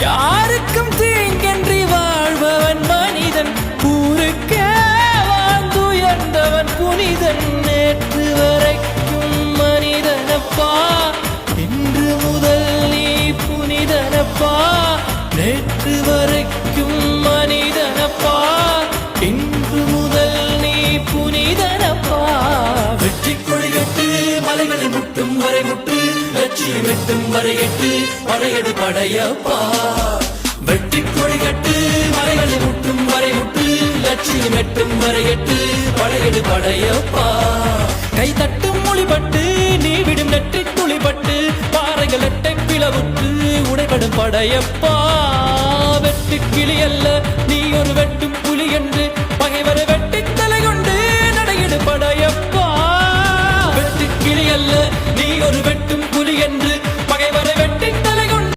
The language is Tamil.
யாருக்கும் தீங்கன்றி வாழ்பவன் மனிதன், ஊருக்கே வாழ்ந்துயர்ந்தவன் புனிதன். நேற்று வரைக்கும் மனிதனப்பா, இன்று முதல் நீ புனிதனப்பா. நேற்று வரைக்கும் மனிதனப்பா, இன்று முதல் நீ புனிதனப்பா. வெற்றி கொடிகட்டு மலைகளை முட்டும் வரை முட்டு, லட்சியம் எட்டும் வரை எட்டு, படையெடு படையப்பா. வெற்றி கொடிகட்டு மலைகளை முட்டும் வரை முட்டு, லட்சியம் எட்டும் வரை எட்டு, படையெடு படையப்பா. கை தட்டும் மொழிபட்டு நீ விடும் நெற்றி துளிபட்டு, பாறைகள் எட்டை பிளவுட்டு உடைபடும் படையப்பா. வெட்டு கிளி அல்ல நீ ஒரு வெட்டும் புலி என்று பகைவரை